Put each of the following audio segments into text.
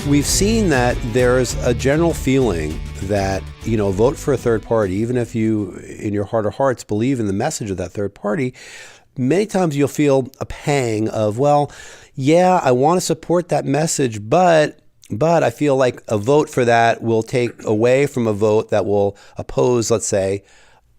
We've seen that there's a general feeling that, vote for a third party, even if you, in your heart of hearts, believe in the message of that third party. Many times you'll feel a pang of, well, yeah, I want to support that message, but I feel like a vote for that will take away from a vote that will oppose, let's say,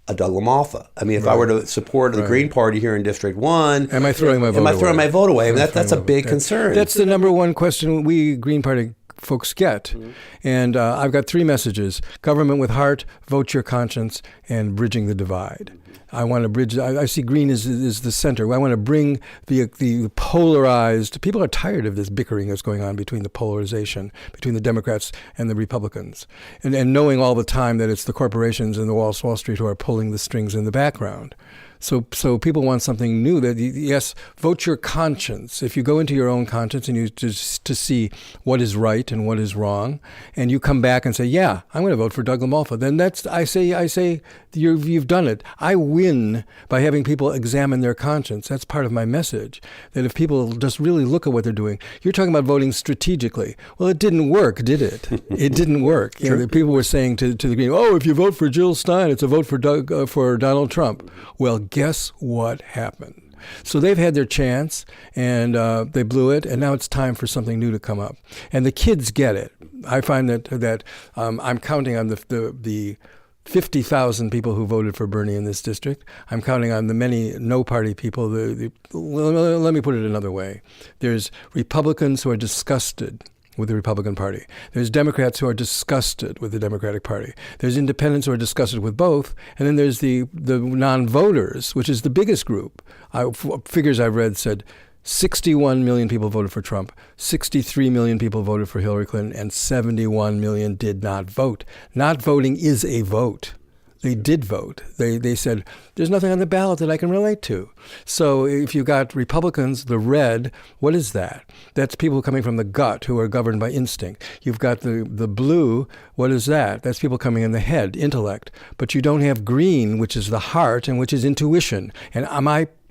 a Doug LaMalfa. I mean, if I were to support the Green Party here in District 1, am I throwing my vote away? Am I throwing my vote away? I mean, that's a big concern. That's the number one question we Green Party folks get. Mm-hmm. And I've got 3 messages: government with heart, vote your conscience, and bridging the divide. I want to bridge. I see green is the center. I want to bring the polarized. People are tired of this bickering that's going on between the polarization between the Democrats and the Republicans, and knowing all the time that it's the corporations and the Wall Street who are pulling the strings in the background. So people want something new. That yes, vote your conscience. If you go into your own conscience and you to see what is right and what is wrong, and you come back and say, yeah, I'm going to vote for Doug LaMalfa, then I say you've done it. I win by having people examine their conscience. That's part of my message. That if people just really look at what they're doing, you're talking about voting strategically. Well, it didn't work, did it? It didn't work. People were saying to the Green, if you vote for Jill Stein, it's a vote for Donald Trump. Well, guess what happened? So they've had their chance, and they blew it, and now it's time for something new to come up. And the kids get it. I find that I'm counting on the 50,000 people who voted for Bernie in this district. I'm counting on the many no-party people. Let me put it another way. There's Republicans who are disgusted with the Republican Party. There's Democrats who are disgusted with the Democratic Party. There's independents who are disgusted with both. And then there's the non-voters, which is the biggest group. Figures I've read said 61 million people voted for Trump, 63 million people voted for Hillary Clinton, and 71 million did not vote. Not voting is a vote. They did vote. They said, there's nothing on the ballot that I can relate to. So if you got Republicans, the red, what is that? That's people coming from the gut who are governed by instinct. You've got the blue, what is that? That's people coming in the head, intellect. But you don't have green, which is the heart and which is intuition. And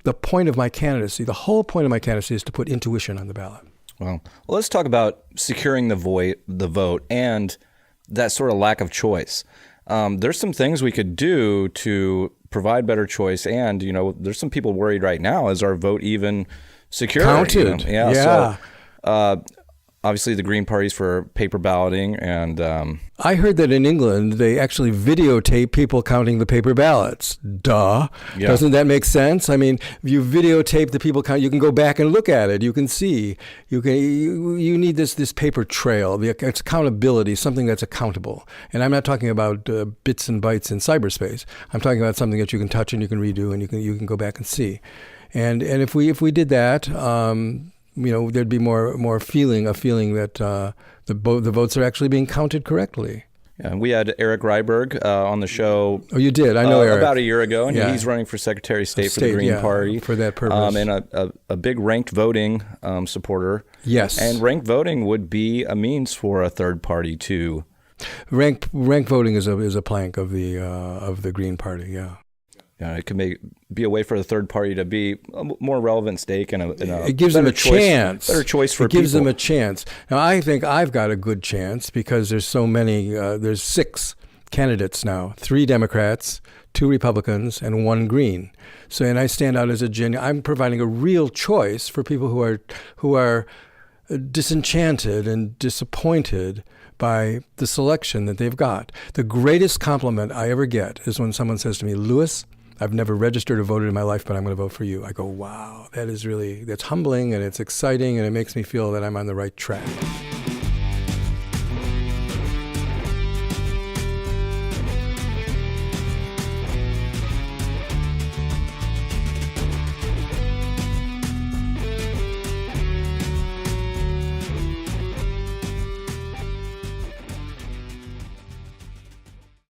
the point of my candidacy, the whole point of my candidacy is to put intuition on the ballot. Well, let's talk about securing the vote and that sort of lack of choice. There's some things we could do to provide better choice, and there's some people worried right now: is our vote even secure? Counted? Yeah. So, obviously, the Green Party's for paper balloting, and I heard that in England they actually videotape people counting the paper ballots. Duh. Yeah. Doesn't that make sense? I mean, you videotape the people count. You can go back and look at it. You can see. You need this paper trail. It's accountability, something that's accountable. And I'm not talking about bits and bytes in cyberspace. I'm talking about something that you can touch and you can redo and you can go back and see. And if we did that. There'd be more feeling that the votes are actually being counted correctly. Yeah, we had Eric Ryberg on the show. Oh, you did? I know Eric. About a year ago, and he's running for Secretary of State for the Green Party. For that purpose. And a big ranked voting supporter. Yes. And ranked voting would be a means for a third party to... Ranked voting is a plank of the Green Party, yeah. It can be a way for the third party to be a more relevant stake and it gives them a chance. Better choice for people. It gives them a chance. Now, I think I've got a good chance because there's so many. There's 6 candidates now: 3 Democrats, 2 Republicans, and 1 Green. So, and I stand out as I'm providing a real choice for people who are disenchanted and disappointed by the selection that they've got. The greatest compliment I ever get is when someone says to me, "Lewis, I've never registered or voted in my life, but I'm going to vote for you." I go, wow, that's humbling and it's exciting and it makes me feel that I'm on the right track.